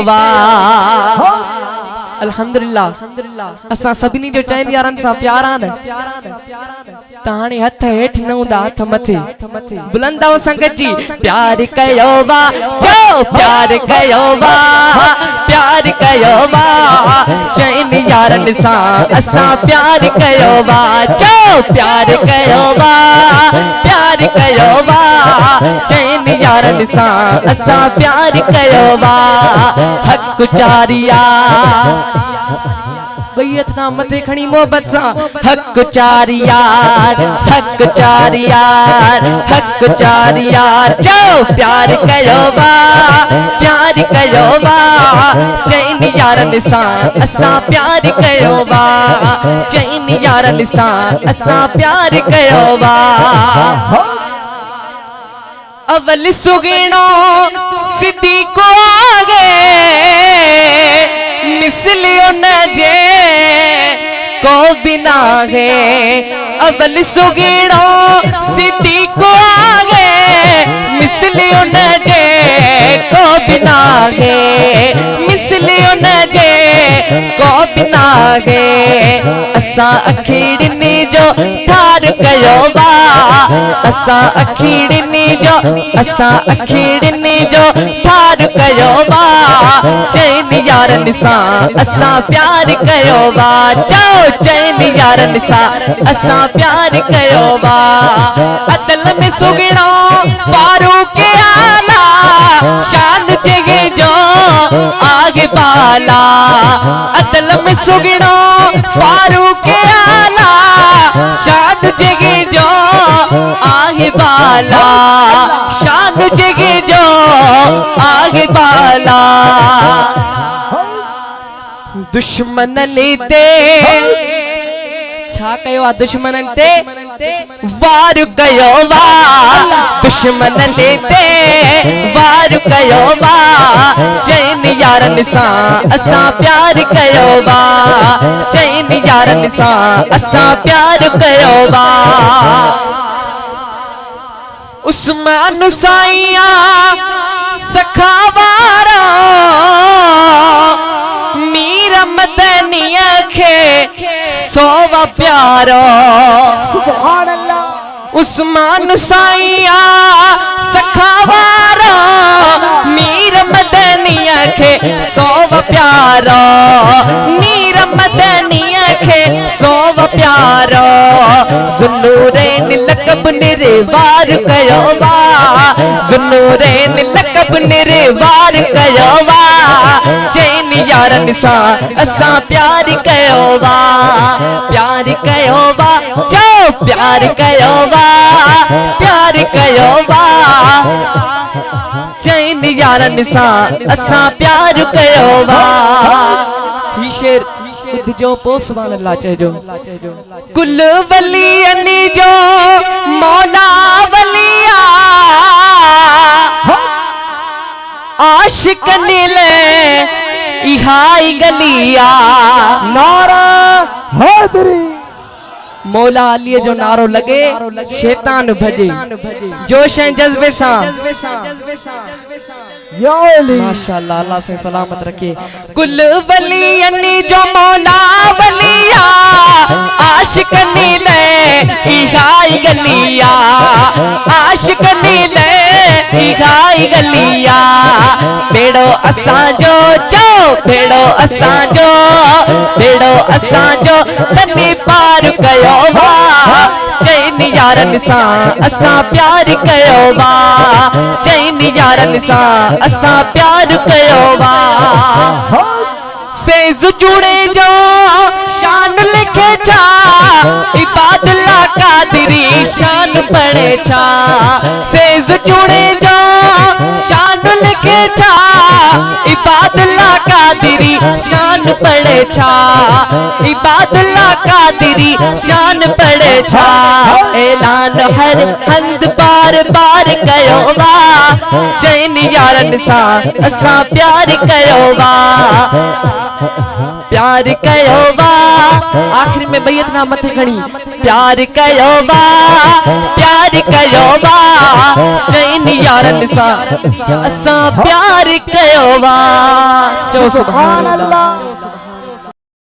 वा। अल्हम्दुलिल्लाह असां सभिनी जो चइनि यारनि सां प्यार आन त हाणे हथ हेठि न हूंदा हथ मथे बुलंद संगत जी प्यार कयो वा चो प्यार कयो वा प्यार कयो वा चइनि यारनि सां असां प्यार कयो वा चो प्यार कयो वा प्यार कयो वा चइनि यारनि सां असां प्यार कयो वा। हक चारिया बैयत ना मथे खणी मोहब्बत सा हक चार यार हक चार यार हक चार यार चो प्यार कयो वा प्यार कयो वा चइनि यारनि सां असां प्यार कयो वा चइनि यारनि सां असां प्यार कयो वा। अवल सुगीणो सिद्दीक़ो आगे मिसलियो न जे को बिना है अवल सुगीणो सिद्दीक़ो आगे मिसलियो न जे को बिना है मिसलियो न जे को बिना है। असां अखीड़नी जो ठार कयो वा असां अखीड़नी जो ठार कयो वा चइनि यारनि सां असां प्यार कयो वा चो चइनि यारनि सां असां प्यार कयो वा। अदल में सुगणो फारूक आला शान जगे जो आगे बाला अदल में सुगणो फारूक आला शान जगे जो आगे बाला शान जगे जो आगे बाला। दुश्मननि ते छा कयो आ दुश्मननि ते वार कयो वा दुश्मननि ते वार कयो वा चइनि यारनि सां असां प्यार कयो वा चइनि यारनि सां असां प्यार कयो वा। उस्मान साईया सखावारा मीर मदनिया खे सोवा प्यारो सुभान अल्लाह। उस्मान साईया सखावारा मीर मदनिया खे सोवा प्यारो मीर मदनिया खे सोवा प्यारो। ज़ुन्नूरैन लक़ब निर्वार कयो वा ज़ुन्नूरैन लक़ब निर्वार कयो वा चइनि यारनि सां असां प्यार कयो वा प्यार कयो वा चो प्यार कयो वा प्यार कयो वा चइनि यारनि सां असां प्यार कयो वा। ही शेर जो पोस सुभान अल्लाह चइजो कुल वलियनि जो मौला वलिया आशिकनि ले इहाई गलिया नारा हैदरी मौला अली जो नारो लगे शैतान भजे जोश ऐं जज्बे सां माशाअल्लाह अल्लाह से सलामत रखे। कुल वलियनि जो मौला वलिया आशिकनि ले इहाई गलिया आशिकनि ले इहाई गलिया। बेड़ो असांजो चो बेड़ो असांजो तनी पार कयो वा चइनि यारनि सां असां प्यार कयो वा चइनि यारनि सां असां प्यार कयो वा। फैज़ जुड़े जो शान लिखे छा इबादुल्लाह कादरी शान पढ़े छा फैज़ जुड़े जो शान लिखे छा इबादुल्लाह कादरी शान पढ़े छा इबादुल्लाह कादरी शान पढ़े छा। ऐलान हर हंद बार बार कयो वा चइनि यारनि सां असां प्यार कयो वा प्यार कयो वा। आखिर में बैयत ना मथे खणी प्यार कयो वा चइनि यारनि सां असां प्यार कयो वा। चो सुभान अल्लाह।